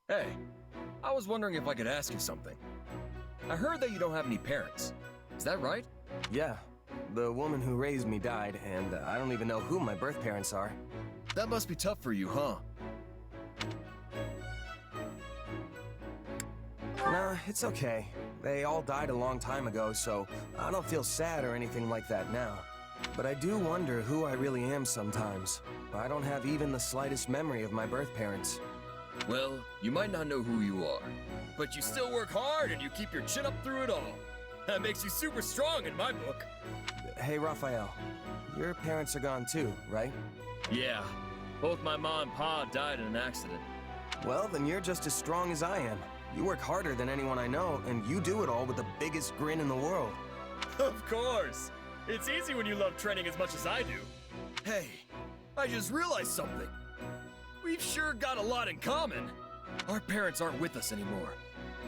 Hey, I was wondering if I could ask you something. I heard that you don't have any parents. Is that right? Yeah, the woman who raised me died, and I don't even know who my birth parents are. That must be tough for you, huh? Nah, it's okay. They all died a long time ago, so I don't feel sad or anything like that now. But I do wonder who I really am sometimes. I don't have even the slightest memory of my birth parents. Well, you might not know who you are, but you still work hard and you keep your chin up through it all. That makes you super strong in my book. Hey, Raphael, your parents are gone too, right? Yeah, both my mom and pa died in an accident. Well, then you're just as strong as I am. You work harder than anyone I know, and you do it all with the biggest grin in the world. Of course! It's easy when you love training as much as I do. Hey, I just realized something. We've sure got a lot in common. Our parents aren't with us anymore.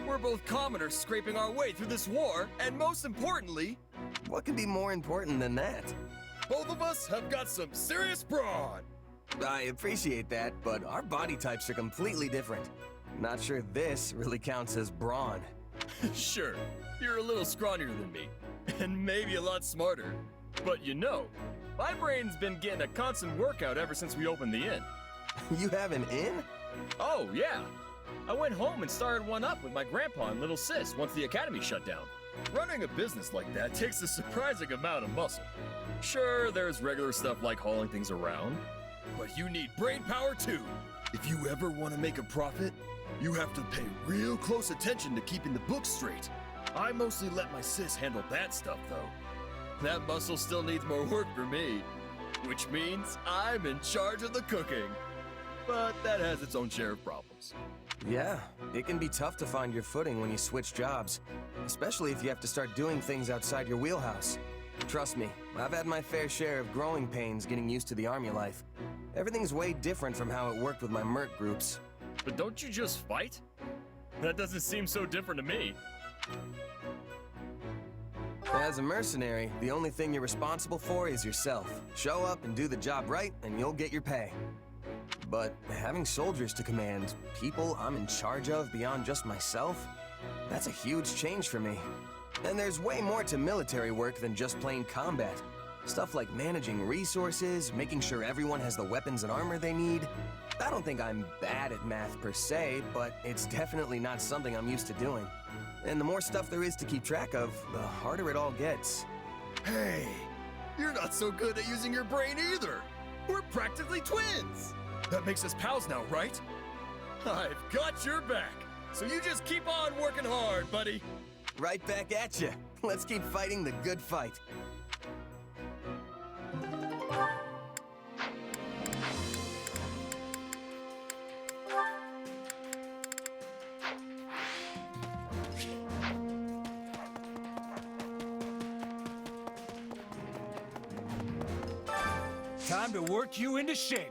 We're both commoners scraping our way through this war, and most importantly, What could be more important than that? both of us have got some serious brawn. I appreciate that, but our body types are completely different. Not sure this really counts as brawn. Sure, you're a little scrawnier than me, and maybe a lot smarter. But you know, my brain's been getting a constant workout ever since we opened the inn. You have an inn? Oh, yeah. I went home and started one up with my grandpa and little sis once the academy shut down. Running a business like that takes a surprising amount of muscle. Sure, there's regular stuff like hauling things around, but you need brain power too. If you ever want to make a profit, you have to pay real close attention to keeping the books straight. I mostly let my sis handle that stuff though. That muscle still needs more work for me, which means I'm in charge of the cooking. But that has its own share of problems. Yeah, it can be tough to find your footing when you switch jobs, especially if you have to start doing things outside your wheelhouse. Trust me, I've had my fair share of growing pains getting used to the army life. Everything's way different from how it worked with my merc groups. But don't you just fight? That doesn't seem so different to me. As a mercenary, the only thing you're responsible for is yourself. Show up and do the job right, and you'll get your pay. But having soldiers to command, people I'm in charge of beyond just myself, that's a huge change for me. And there's way more to military work than just plain combat. Stuff like managing resources, making sure everyone has the weapons and armor they need. I don't think I'm bad at math per se, but it's definitely not something I'm used to doing. And the more stuff there is to keep track of, the harder it all gets. Hey, you're not so good at using your brain either. We're practically twins. That makes us pals now, right? I've got your back. So you just keep on working hard, buddy. Right back at you. Let's keep fighting the good fight. Time to work you into shape.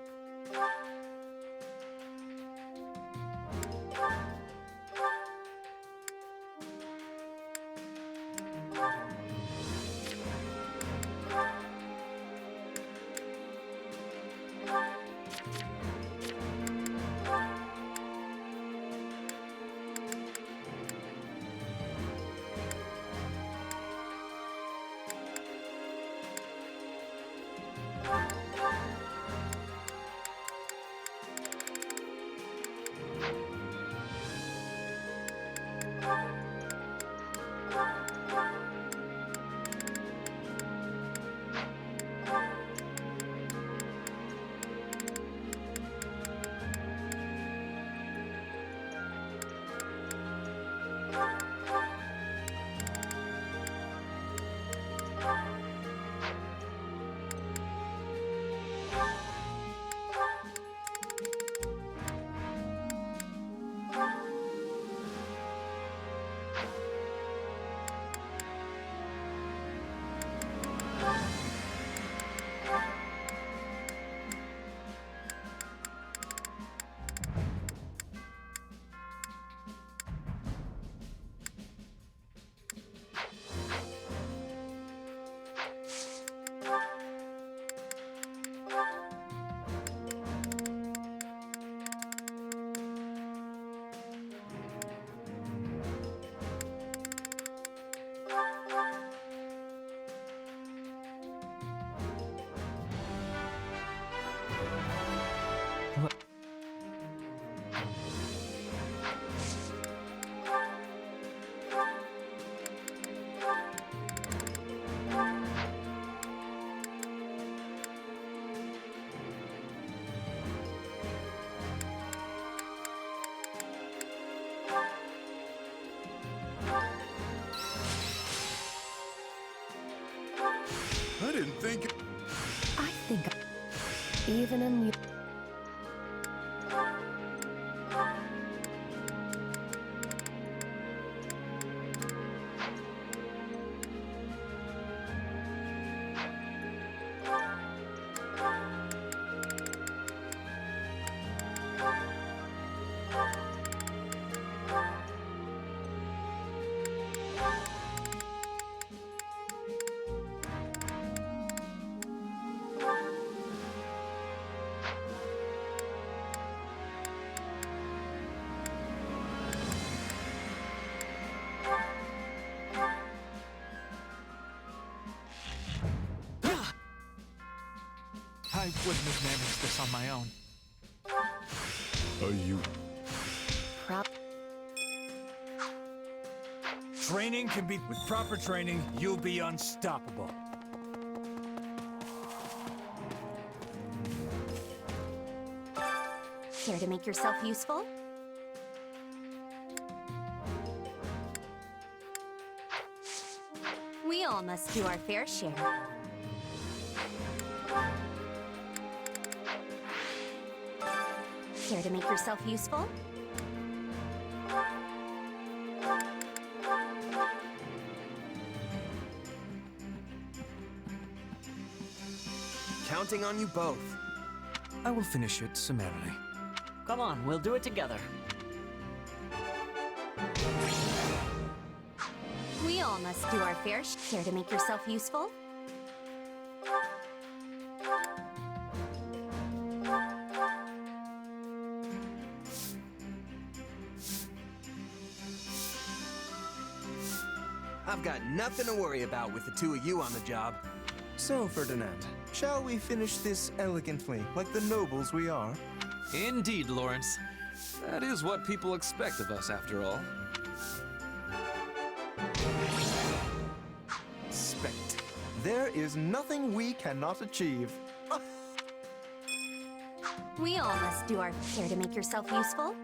didn't think... I think even in you. I wouldn't have managed this on my own. Are you... Training can be... With proper training, you'll be unstoppable. Care to make yourself useful? We all must do our fair share. Care to make yourself useful? Counting on you both. I will finish it summarily. Come on, we'll do it together. We all must do our fair share. Care to make yourself useful? I've got nothing to worry about with the two of you on the job. So, Ferdinand, shall we finish this elegantly, like the nobles we are? Indeed, Lawrence. That is what people expect of us, after all. Expect. There is nothing we cannot achieve. We all must do our care to make yourself useful.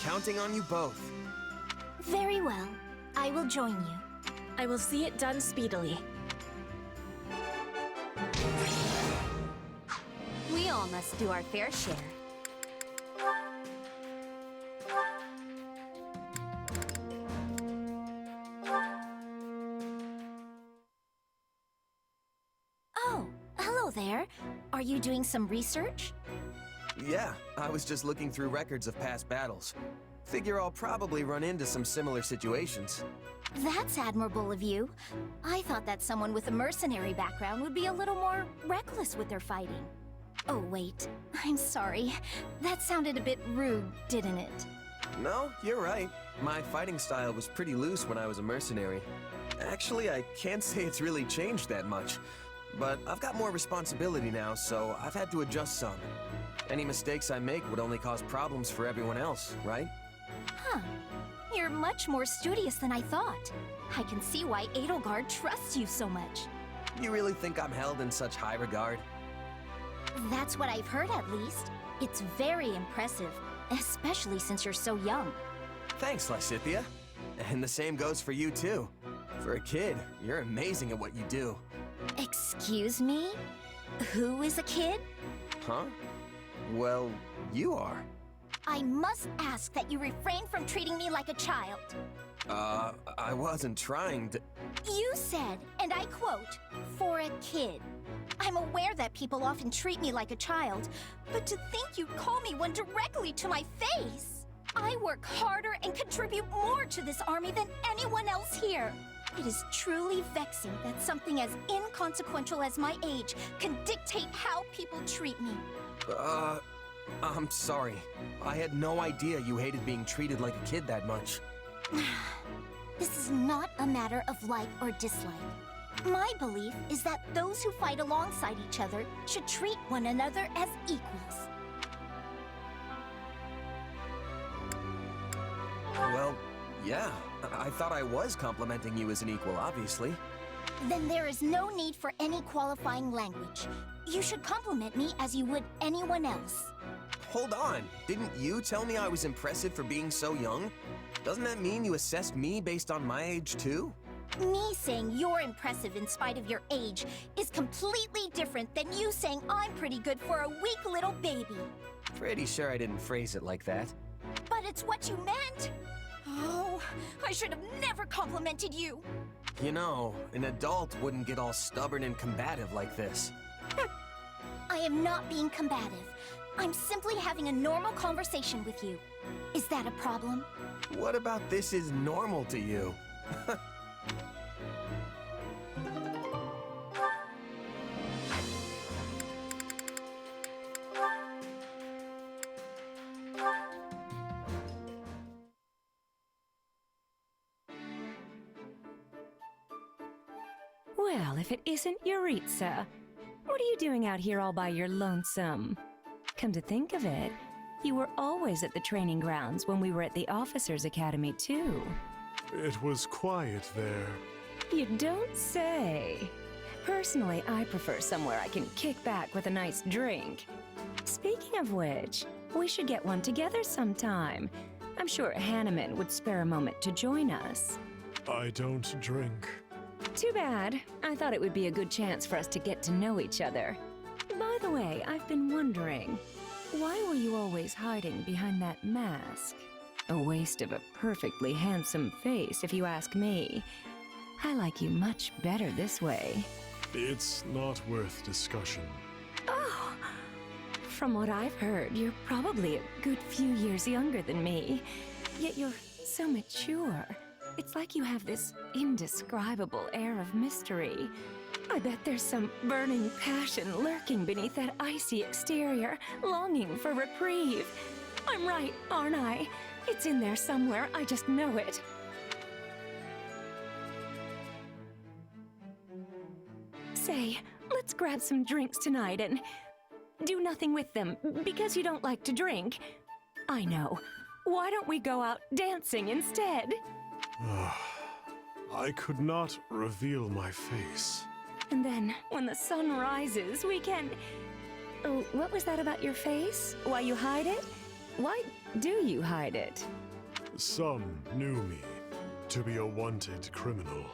Counting on you both. Very well. I will join you. I will see it done speedily. We all must do our fair share. Oh, hello there. Are you doing some research? Yeah, I was just looking through records of past battles. Figure I'll probably run into some similar situations. That's admirable of you. I thought that someone with a mercenary background would be a little more reckless with their fighting. Oh, wait. I'm sorry. That sounded a bit rude, didn't it? No, you're right. My fighting style was pretty loose when I was a mercenary. Actually, I can't say it's really changed that much. But I've got more responsibility now, so I've had to adjust some. Any mistakes I make would only cause problems for everyone else, right? Huh. You're much more studious than I thought. I can see why Edelgard trusts you so much. You really think I'm held in such high regard? That's what I've heard, at least. It's very impressive, especially since you're so young. Thanks, Lysithea. And the same goes for you, too. For a kid, you're amazing at what you do. Excuse me? Who is a kid? Huh? Well, you are. I must ask that you refrain from treating me like a child. I wasn't trying to... You said, and I quote, for a kid. I'm aware that people often treat me like a child, but to think you'd call me one directly to my face! I work harder and contribute more to this army than anyone else here. It is truly vexing that something as inconsequential as my age can dictate how people treat me. I'm sorry. I had no idea you hated being treated like a kid that much. This is not a matter of like or dislike. My belief is that those who fight alongside each other should treat one another as equals. Well, yeah, I thought I was complimenting you as an equal, obviously. Then there is no need for any qualifying language. You should compliment me as you would anyone else. Hold on, didn't you tell me I was impressive for being so young? Doesn't that mean you assessed me based on my age too? Me saying you're impressive in spite of your age is completely different than you saying I'm pretty good for a weak little baby. Pretty sure I didn't phrase it like that. But it's what you meant. Oh, I should have never complimented you. You know, an adult wouldn't get all stubborn and combative like this. I am not being combative. I'm simply having a normal conversation with you. Is that a problem? What about this is normal to you? Well, if it isn't Yuritsa. What are you doing out here all by your lonesome? Come to think of it, you were always at the training grounds when we were at the Officers' Academy, too. It was quiet there. You don't say. Personally, I prefer somewhere I can kick back with a nice drink. Speaking of which, we should get one together sometime. I'm sure Hanneman would spare a moment to join us. I don't drink. Too bad. I thought it would be a good chance for us to get to know each other. By the way, I've been wondering, why were you always hiding behind that mask? A waste of a perfectly handsome face, if you ask me. I like you much better this way. It's not worth discussion. Oh! From what I've heard, you're probably a good few years younger than me. Yet you're so mature. It's like you have this indescribable air of mystery. I bet there's some burning passion lurking beneath that icy exterior, longing for reprieve. I'm right, aren't I? It's in there somewhere, I just know it. Say, let's grab some drinks tonight and do nothing with them, because you don't like to drink. I know. Why don't we go out dancing instead? I could not reveal my face. And then, when the sun rises, we can... Oh, what was that about your face? Why you hide it? Why do you hide it? Some knew me to be a wanted criminal.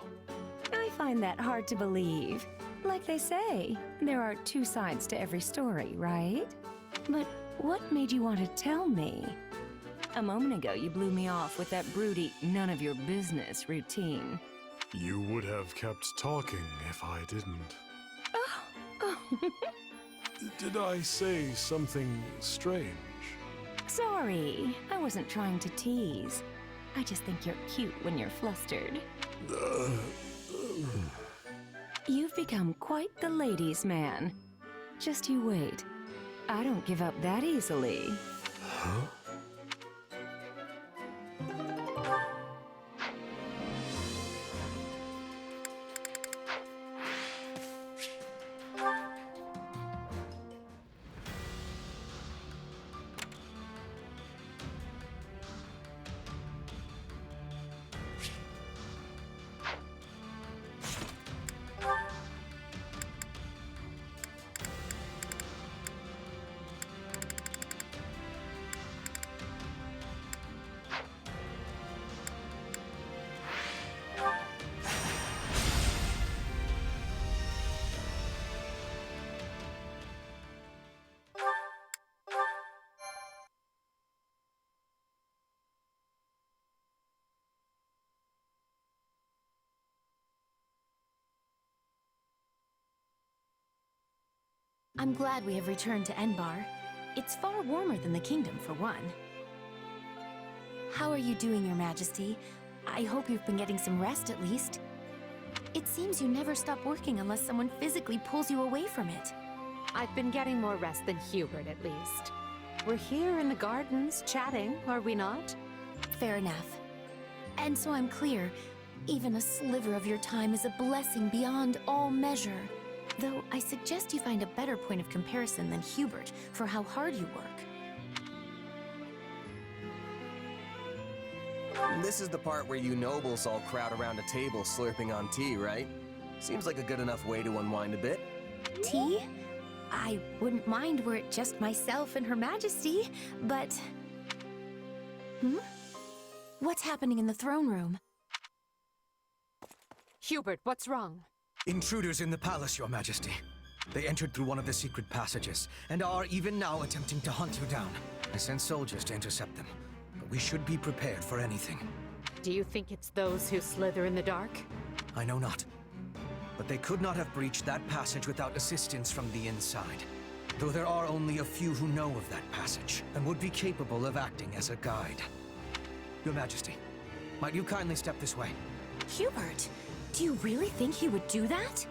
I find that hard to believe. Like they say, there are two sides to every story, right? But what made you want to tell me? A moment ago, you blew me off with that broody, none-of-your-business routine. You would have kept talking if I didn't. Oh. Did I say something strange? Sorry, I wasn't trying to tease. I just think you're cute when you're flustered. You've become quite the ladies' man. Just you wait. I don't give up that easily. Huh? I'm glad we have returned to Enbar. It's far warmer than the kingdom, for one. How are you doing, Your Majesty? I hope you've been getting some rest, at least. It seems you never stop working unless someone physically pulls you away from it. I've been getting more rest than Hubert, at least. We're here in the gardens, chatting, are we not? Fair enough. And so I'm clear, even a sliver of your time is a blessing beyond all measure. Though I suggest you find a better point of comparison than Hubert for how hard you work. This is the part where you nobles all crowd around a table slurping on tea, right? Seems like a good enough way to unwind a bit. Tea? I wouldn't mind were it just myself and Her Majesty, but... What's happening in the throne room? Hubert, what's wrong? Intruders in the palace, Your Majesty. They entered through one of the secret passages, and are even now attempting to hunt you down. I sent soldiers to intercept them, but we should be prepared for anything. Do you think it's those who slither in the dark? I know not. But they could not have breached that passage without assistance from the inside. Though there are only a few who know of that passage, and would be capable of acting as a guide. Your Majesty, might you kindly step this way? Hubert, do you really think he would do that?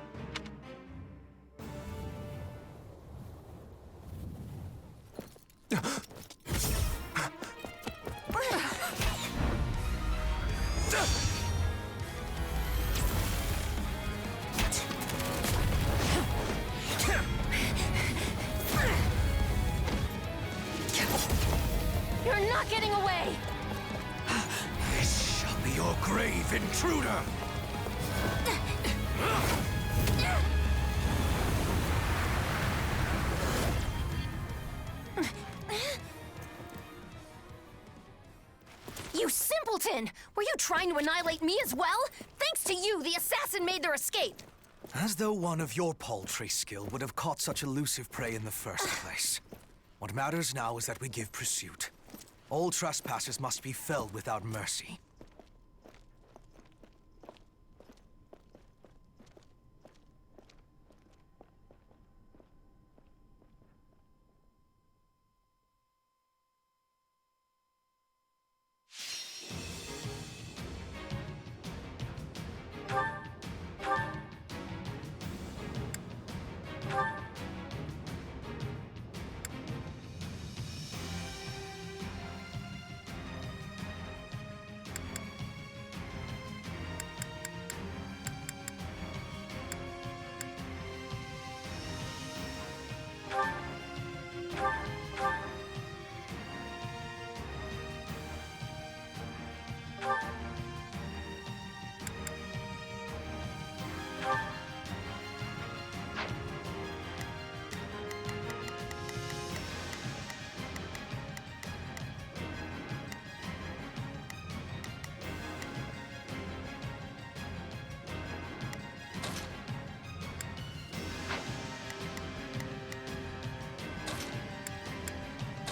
You're not getting away! This shall be your grave, intruder! You simpleton! Were you trying to annihilate me as well? Thanks to you, the assassin made their escape! As though one of your paltry skill would have caught such elusive prey in the first place. What matters now is that we give pursuit. All trespassers must be felled without mercy.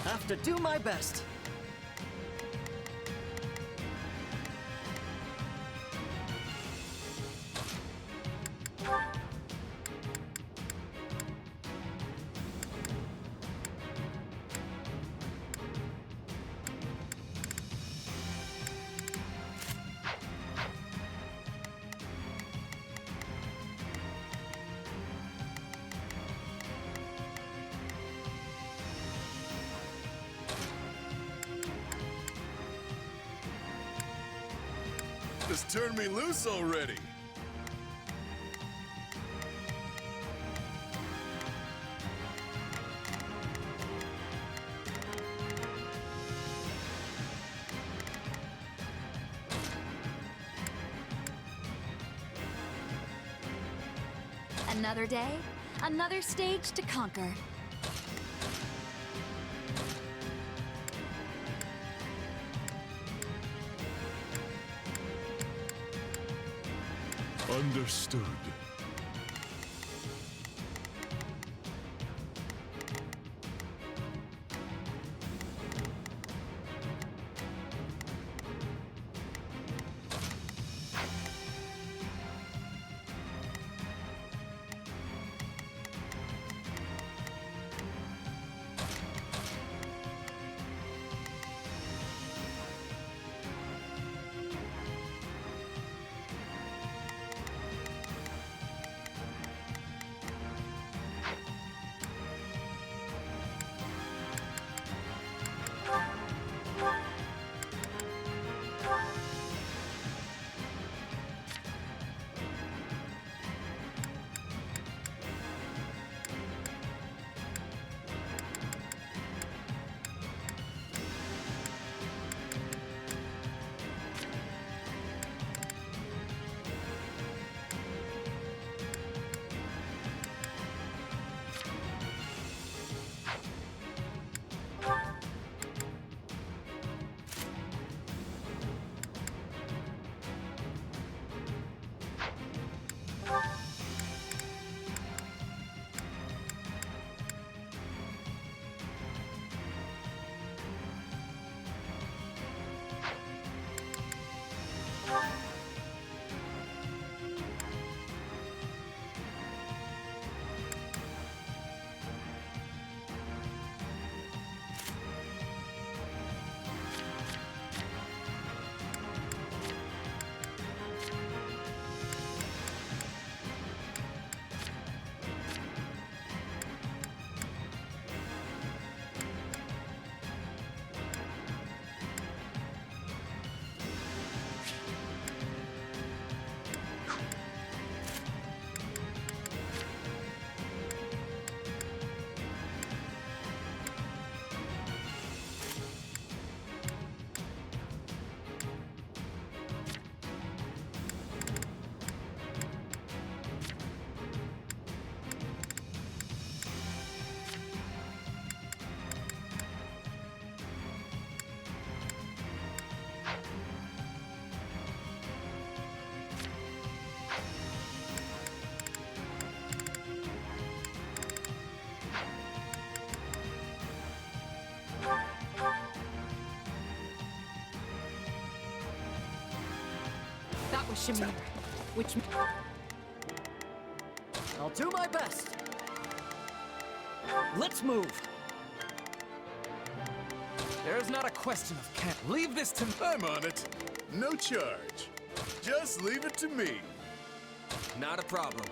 Have to do my best. Just turn me loose already. Another day, another stage to conquer. Understood. Shamir, which... I'll do my best. Let's move. There's not a question of can't. Leave this to me. I'm on it. No charge. Just leave it to me. Not a problem.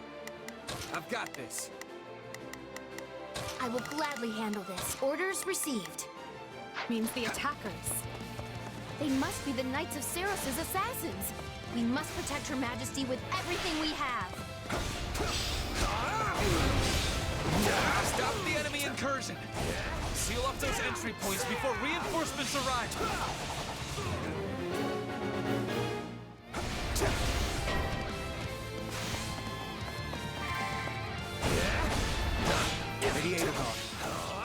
I've got this. I will gladly handle this. Orders received. means the attackers. They must be the Knights of Saros' assassins. We must protect Her Majesty with everything we have. Stop the enemy incursion. Seal up those entry points before reinforcements arrive. Radiator God,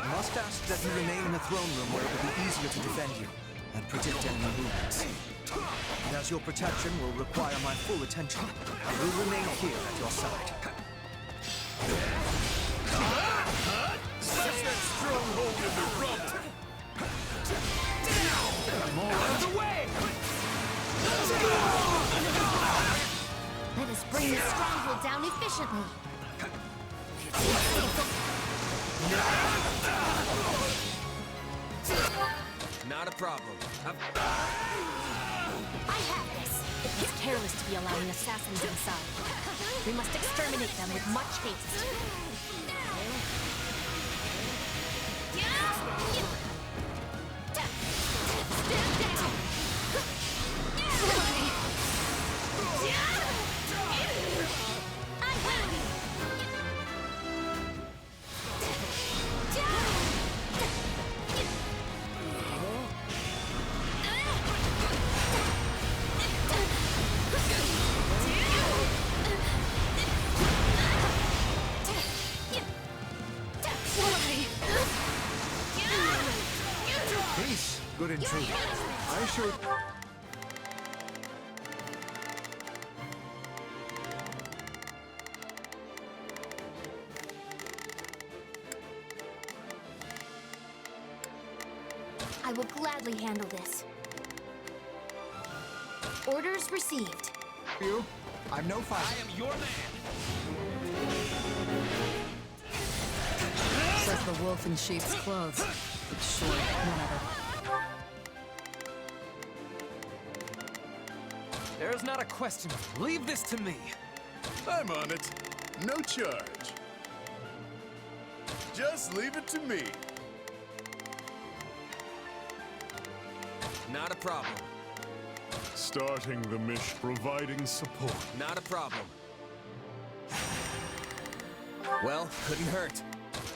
I must ask that you remain in the throne room where it will be easier to defend you and predict enemy movements. And as your protection will require my full attention, I will remain here at your side. Smash that stronghold into rubble! Out of the way! Let us bring this stronghold down efficiently. Not a problem. I have this. It's careless to be allowing assassins inside. We must exterminate them with much haste. Stand down! I have you! Peace, good intruder. I should... I will gladly handle this. Orders received. You? I'm no fighter. I am your man. Says the wolf in sheep's clothes. Sure, whatever. There's not a question. Leave this to me. I'm on it. No charge. Just leave it to me. Not a problem. Starting the mission, providing support. Not a problem. Well, couldn't hurt.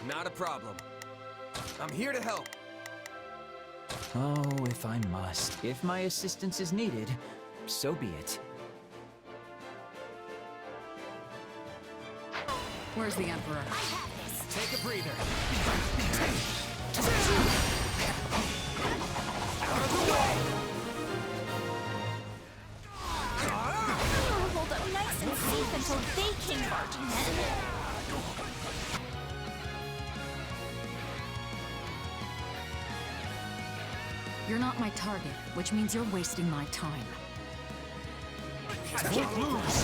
Not a problem. I'm here to help. Oh, if I must. If my assistance is needed, so be it. Where's the Emperor? I have this. Take a breather. Hold up nice and safe until they came barging in. You're not my target, which means you're wasting my time. Don't lose.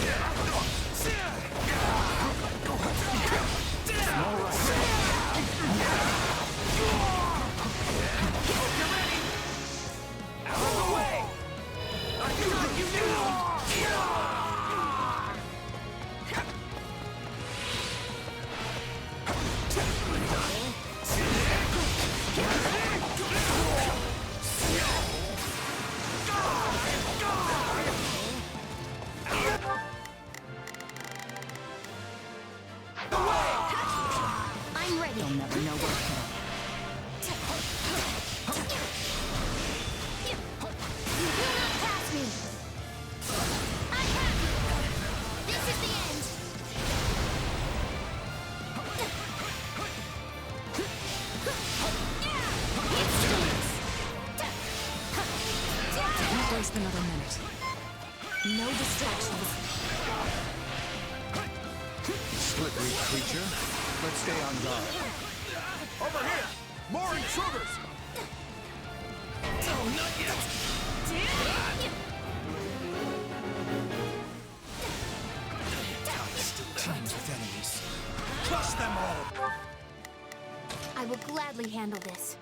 Out of the way! I thought you knew! I'm ready. You'll never know where You will not pass me. I have you. This is the end. Don't waste another minute. No distractions. Slippery creature. Let's stay on guard. Over here! More intruders! gladly handle this.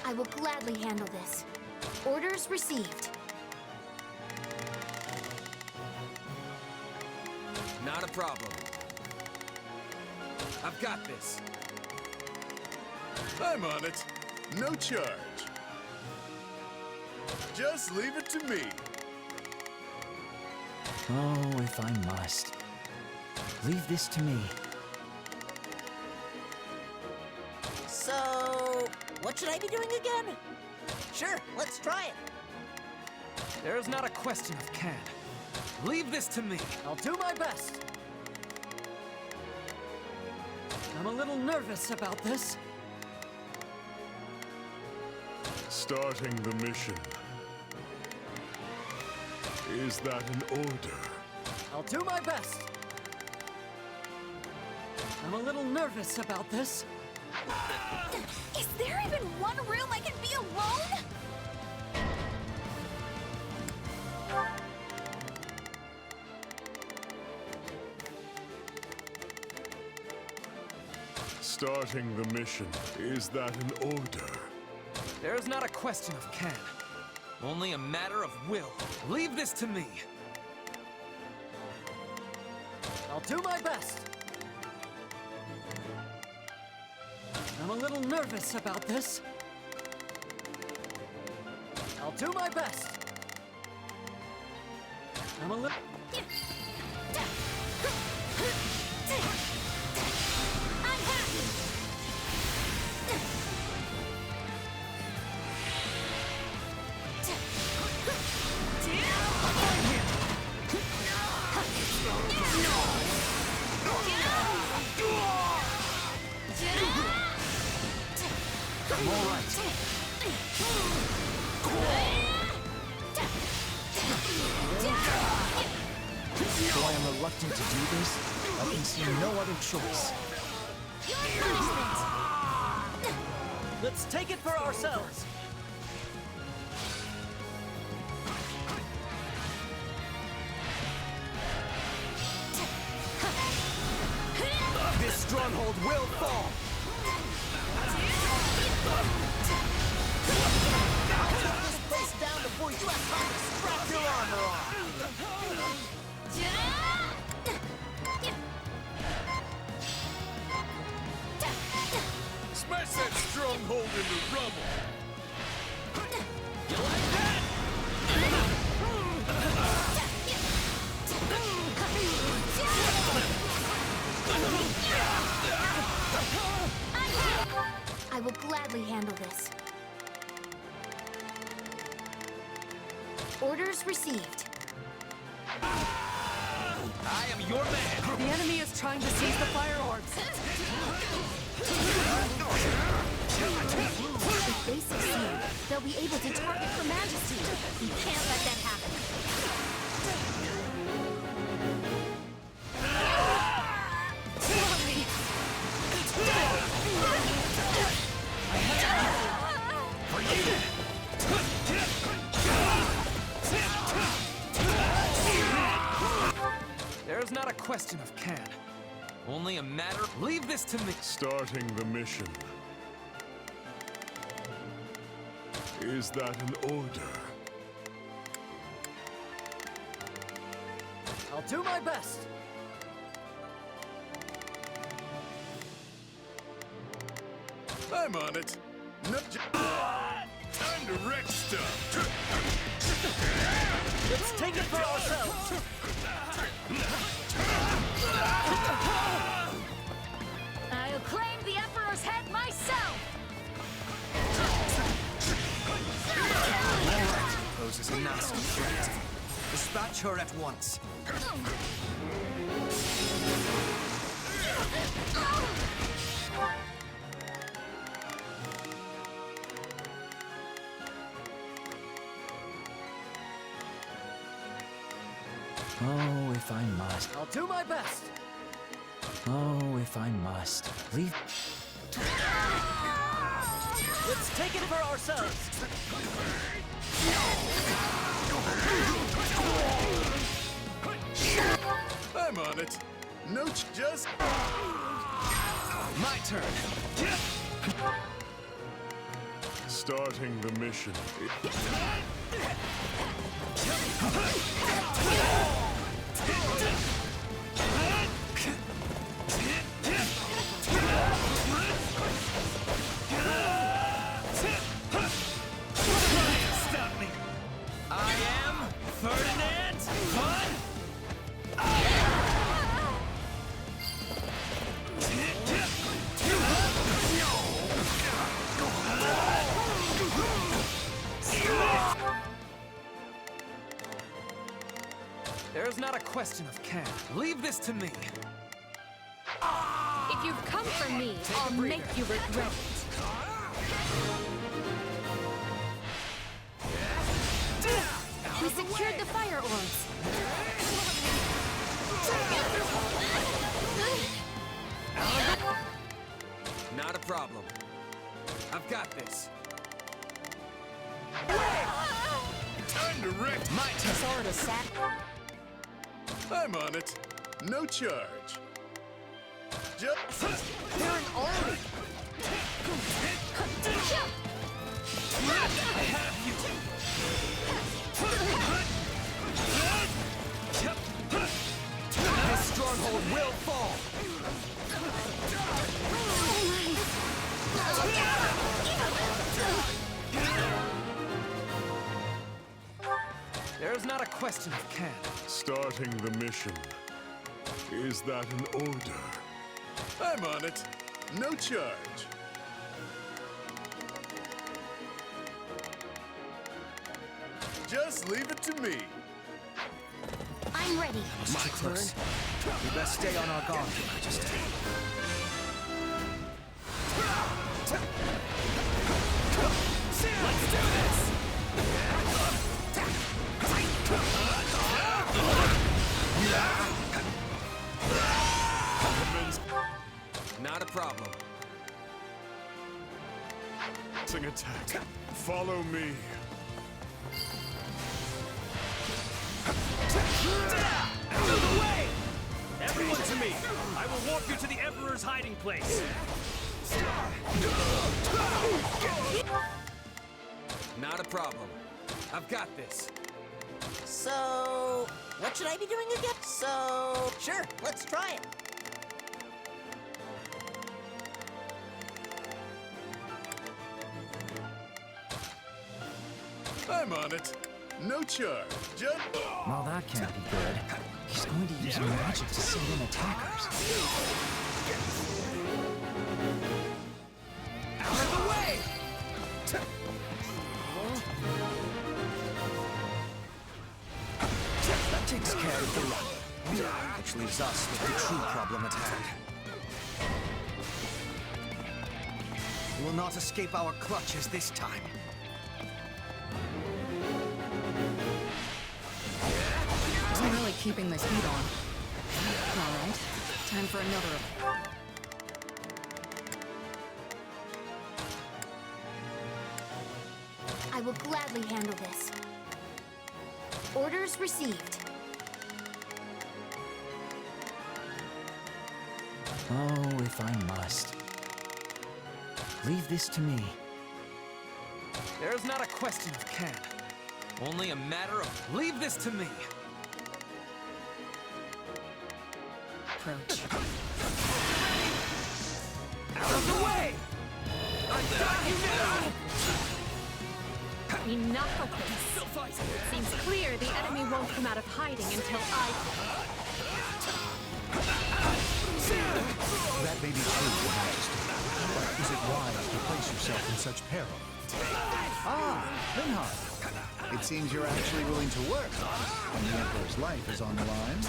I will gladly handle this. Orders received. Not a problem. I've got this. I'm on it. No charge. Just leave it to me. Oh, if I must. Leave this to me. So, what should I be doing again? Sure, let's try it. There's not a question of can. Leave this to me. I'll do my best. I'm a little nervous about this. Starting the mission. Is that an order? I'll do my best. I'm a little nervous about this. Is there even one room I can be alone? Starting the mission. Is that an order? There's not a question of can. Only a matter of will. Leave this to me. I'll do my best. I'm a little nervous about this. I'll do my best. I'm a little... I'm happy. I'm all right. Though I am reluctant to do this, I can see no other choice. Let's take it for ourselves. This stronghold will fall! I'll take this place down before you have time to strap your armor on! Smash that stronghold into rubble. You like that? I will gladly handle this. Orders received. I am your man. The enemy is trying to seize the fire orbs. If they succeed, they'll be able to target Her Majesty. We can't let that happen. There's not a question of can. Only a matter. Leave this to me. Starting the mission. Is that an order? I'll do my best. I'm on it. No, time to wreck stuff. Let's take it for ourselves. I'll claim the Emperor's head myself. Poses a nasty threat. Dispatch her at once. Oh, if I must. I'll do my best. Oh, if I must. Leave. Let's take it for ourselves. I'm on it. No, just... My turn. Starting the mission. Stop me. I am Ferdinand Fun. There's not a question of can. Leave this to me. If you've come for me, I'll make you regret it. We secured the fire orbs. Not a problem. I've got this. Time to wreck. My turn. Sword is set. I'm on it. No charge. Just... They're an army! I have you. This stronghold will fall. There's not a question of can. Starting the mission. Is that an order? I'm on it. No charge. Just leave it to me. I'm ready. My turn. We best stay on our guard, Your Majesty. Let's do this. Not a problem. Attack. Follow me. Out of the way! Everyone to me! I will walk you to the Emperor's hiding place. Not a problem. I've got this. So, what should I be doing again? So, sure, let's try it. I'm on it. No charge. Just... Well, that can't be good. He's going to use magic to send in attackers. Out of the way! That takes care of the run. Which leaves us with the true problem at hand. We will not escape our clutches this time. I'm really keeping this heat on. All right, time for another. I will gladly handle this. Orders received. Oh, if I must. Leave this to me. There's not a question of can. Only a matter of leave this to me. Approach. Out of the way! I've got you now! Enough of this. It seems clear the enemy won't come out of hiding until I come. That may be true, Your Majesty. But is it wise to place yourself in such peril? Ah, Linhardt. It seems you're actually willing to work when the Emperor's life is on the line.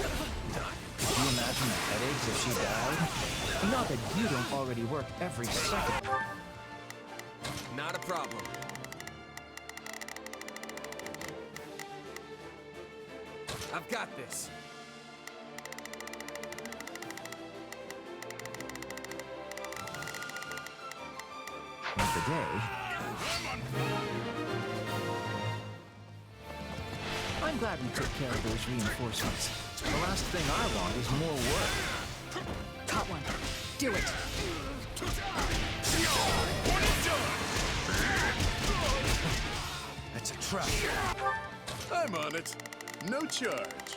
Could you imagine the headaches if she died? Not that you don't already work every second. Not a problem. I've got this. Of the day, I'm glad we took care of those reinforcements. The last thing I want is more work. Got one. Do it. That's a trap. I'm on it. No charge.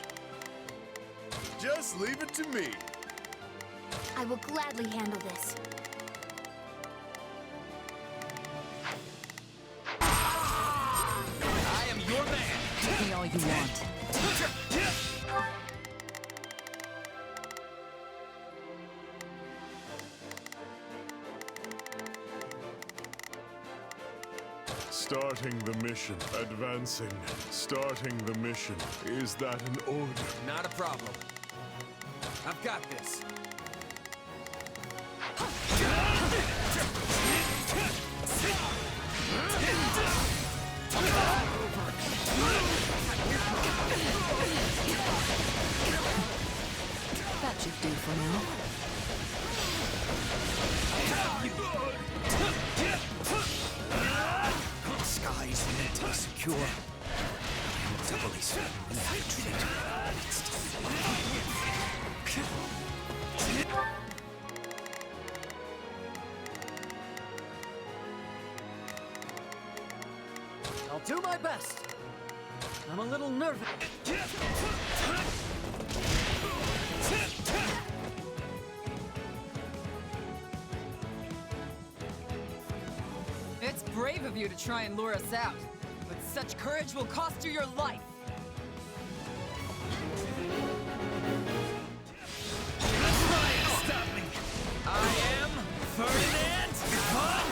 Just leave it to me. I will gladly handle this. I am your man. Give me all you want. Starting the mission. Advancing. Starting the mission. Is that an order? Not a problem. I've got this. That should do for now. The skies mentally secure. I'm doubly certain when I have to treat I'll do my best. I'm a little nervous. It's brave of you to try and lure us out, but such courage will cost you your life. Try and stop me. I am Ferdinand von...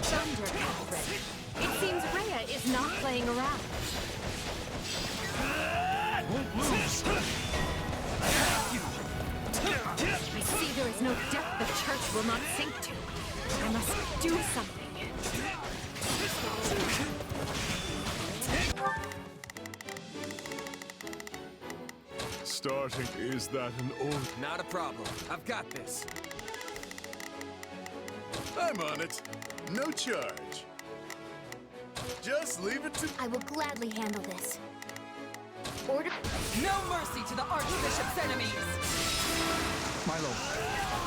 Thunder, Alfred. It seems Rhea is not playing around. Won't lose. I see there is no depth the church will not sink to. I must do something. Starting. Is that an order? Not a problem. I've got this. I'm on it. No charge. Just leave it to... I will gladly handle this. Order. No mercy to the Archbishop's enemies! My lord,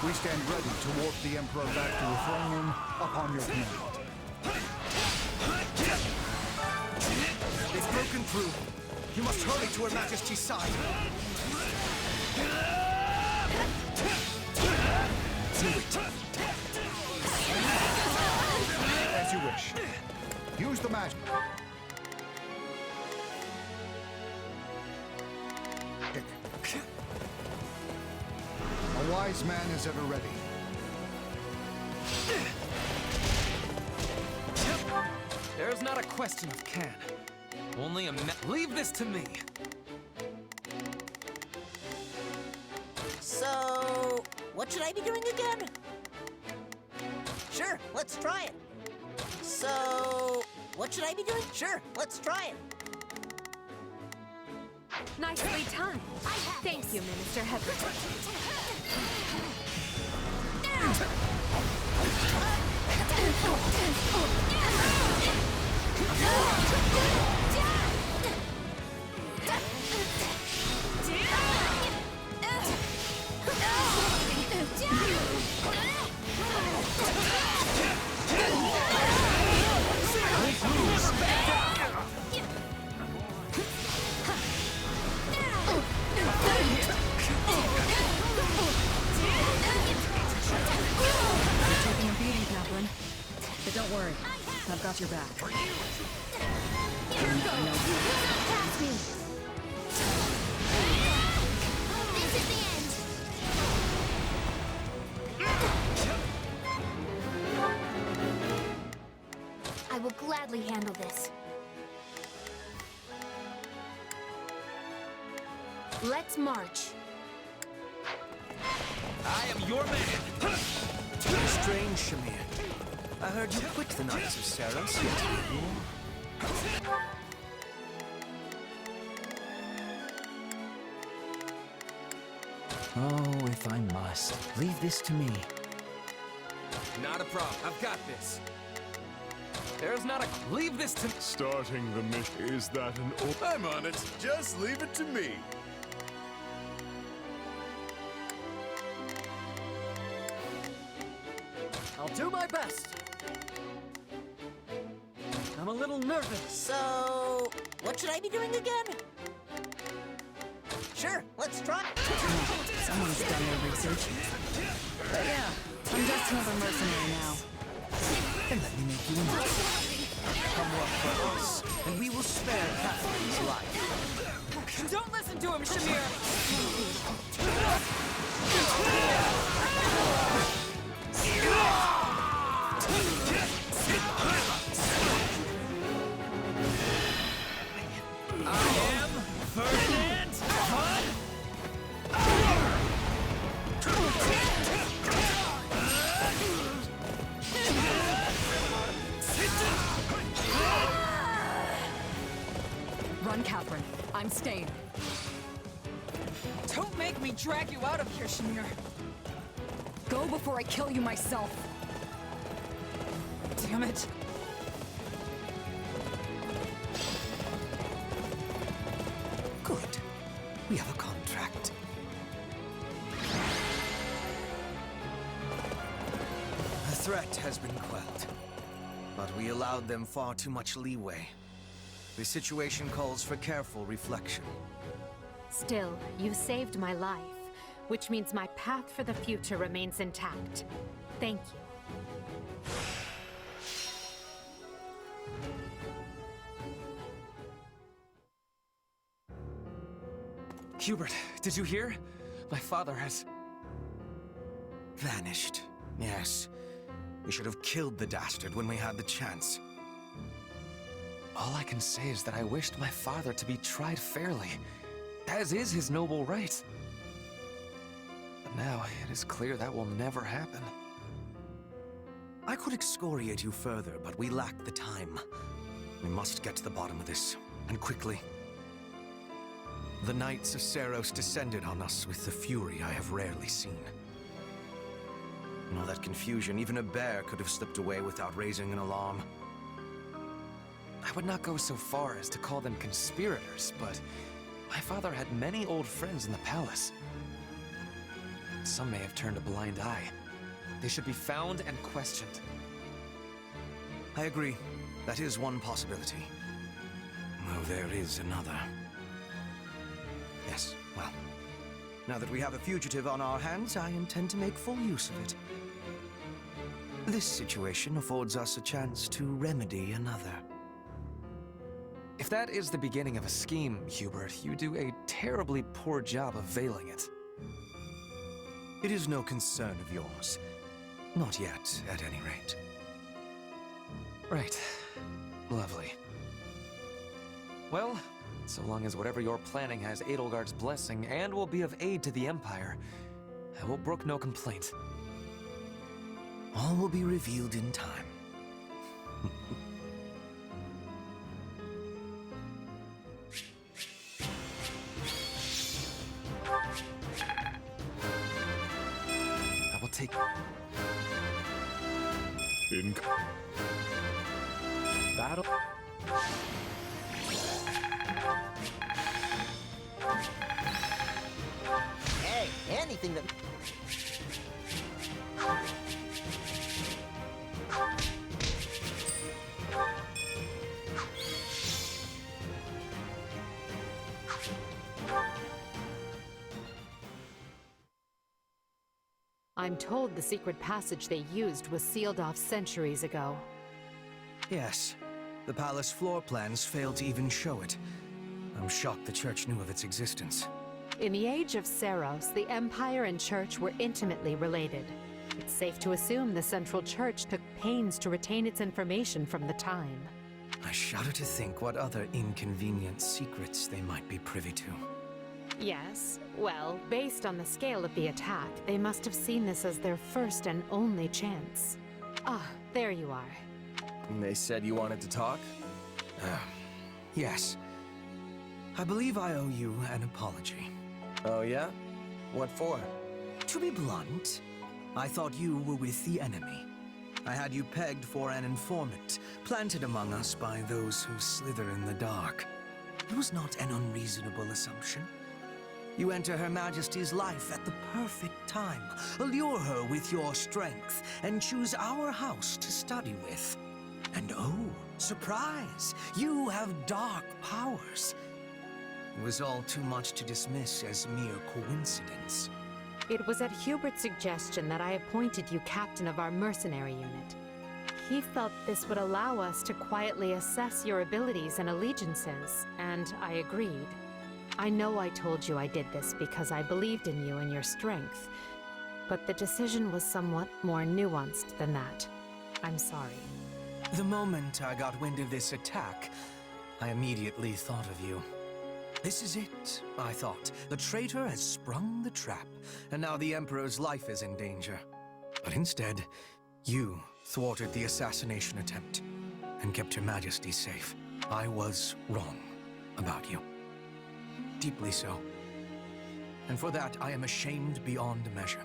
we stand ready to warp the Emperor back to the throne room upon your command. They've broken through. You must hurry to Her Majesty's side. As you wish. Use the magic. A wise man is ever ready. There's not a question of can. Only a leave this to me. So, what should I be doing again? Sure, let's try it. So, what should I be doing? Sure, let's try it. Nicely timed. Thank you, Minister Heatherton. Taking a beating, Kaplan. But don't worry, I've got your back. Here we go. Pass me. This is the end. I will gladly handle this. Let's march. I am your man. Strange, Shamir. I heard you quit the Knights of Saros, yet Oh, if I must. Leave this to me. Not a problem. I've got this. There's not a... Leave this to... Starting the mission. Is that an... I'm on it. Just leave it to me. I'll do my best. I'm a little nervous. So, what should I be doing again? Sure, let's try. Someone's done their research. But yeah, I'm just another mercenary now. Then let me make you an offer. Come work for us, and we will spare Catherine's life. Don't listen to him, Shamir! I am Ferdinand Hunt! Run, Catherine. I'm staying. Don't make me drag you out of here, Shamir. Go before I kill you myself. Damn it. Good. We have a contract. The threat has been quelled, but we allowed them far too much leeway. The situation calls for careful reflection. Still, you saved my life, which means my path for the future remains intact. Thank you. Hubert, did you hear? My father has... Vanished. Yes. We should have killed the dastard when we had the chance. All I can say is that I wished my father to be tried fairly, as is his noble right. But now, it is clear that will never happen. I could excoriate you further, but we lack the time. We must get to the bottom of this, and quickly. The Knights of Seros descended on us with the fury I have rarely seen. In all that confusion, even a bear could have slipped away without raising an alarm. I would not go so far as to call them conspirators, but my father had many old friends in the palace. Some may have turned a blind eye. They should be found and questioned. I agree. That is one possibility. Though there is another. Yes, well, now that we have a fugitive on our hands, I intend to make full use of it. This situation affords us a chance to remedy another. If that is the beginning of a scheme, Hubert, you do a terribly poor job of veiling it. It is no concern of yours. Not yet, at any rate. Right. Lovely. Well, so long as whatever you're planning has Edelgard's blessing and will be of aid to the Empire, I will brook no complaint. All will be revealed in time. I will take... Battle. Hey, anything that... I'm told the secret passage they used was sealed off centuries ago. Yes. The palace floor plans failed to even show it. I'm shocked the church knew of its existence. In the age of Seros, the Empire and Church were intimately related. It's safe to assume the Central Church took pains to retain its information from the time. I shudder to think what other inconvenient secrets they might be privy to. Yes, well, based on the scale of the attack, they must have seen this as their first and only chance. Ah, there you are. They said you wanted to talk? Yes. I believe I owe you an apology. Oh yeah? What for? To be blunt, I thought you were with the enemy. I had you pegged for an informant, planted among us by those who slither in the dark. It was not an unreasonable assumption. You enter Her Majesty's life at the perfect time, allure her with your strength, and choose our house to study with. And oh, surprise! You have dark powers. It was all too much to dismiss as mere coincidence. It was at Hubert's suggestion that I appointed you captain of our mercenary unit. He felt this would allow us to quietly assess your abilities and allegiances, and I agreed. I know I told you I did this because I believed in you and your strength, but the decision was somewhat more nuanced than that. I'm sorry. The moment I got wind of this attack, I immediately thought of you. This is it, I thought. The traitor has sprung the trap, and now the Emperor's life is in danger. But instead, you thwarted the assassination attempt and kept Her Majesty safe. I was wrong about you. Deeply so. And for that, I am ashamed beyond measure.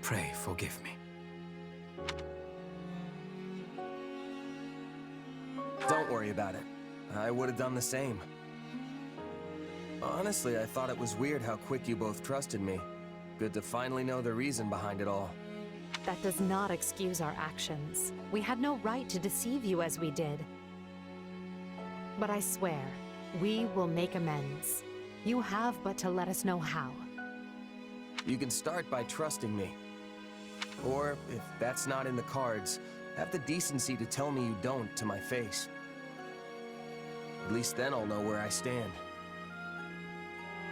Pray forgive me. Don't worry about it. I would have done the same. Honestly, I thought it was weird how quick you both trusted me. Good to finally know the reason behind it all. That does not excuse our actions. We had no right to deceive you as we did. But I swear, we will make amends. You have but to let us know how. You can start by trusting me. Or, if that's not in the cards, have the decency to tell me you don't to my face. At least then I'll know where I stand.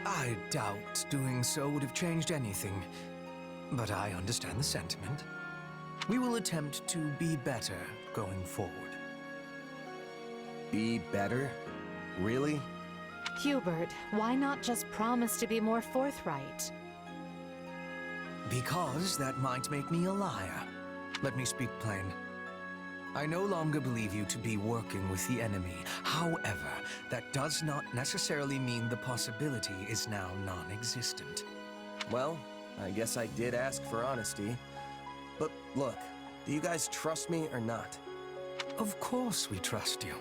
I doubt doing so would have changed anything, but I understand the sentiment. We will attempt to be better going forward. Be better? Really? Hubert, why not just promise to be more forthright? Because that might make me a liar. Let me speak plain. I no longer believe you to be working with the enemy. However, that does not necessarily mean the possibility is now non-existent. Well, I guess I did ask for honesty. But look, do you guys trust me or not? Of course we trust you.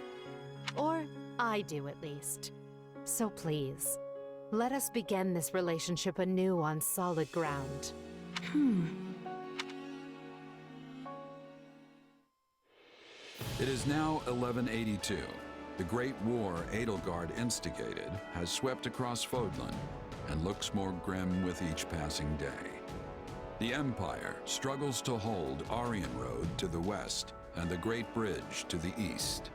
Or I do at least. So please, let us begin this relationship anew on solid ground. It is now 1182. The great war Edelgard instigated has swept across Fodlan and looks more grim with each passing day. The Empire struggles to hold Aryan Road to the west and the Great Bridge to the east.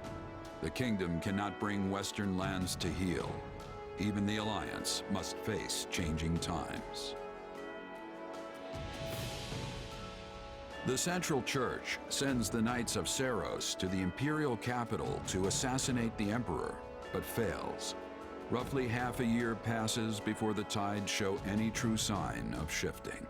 The kingdom cannot bring western lands to heal. Even the Alliance must face changing times. The Central Church sends the Knights of Seiros to the imperial capital to assassinate the Emperor, but fails. Roughly half a year passes before the tides show any true sign of shifting.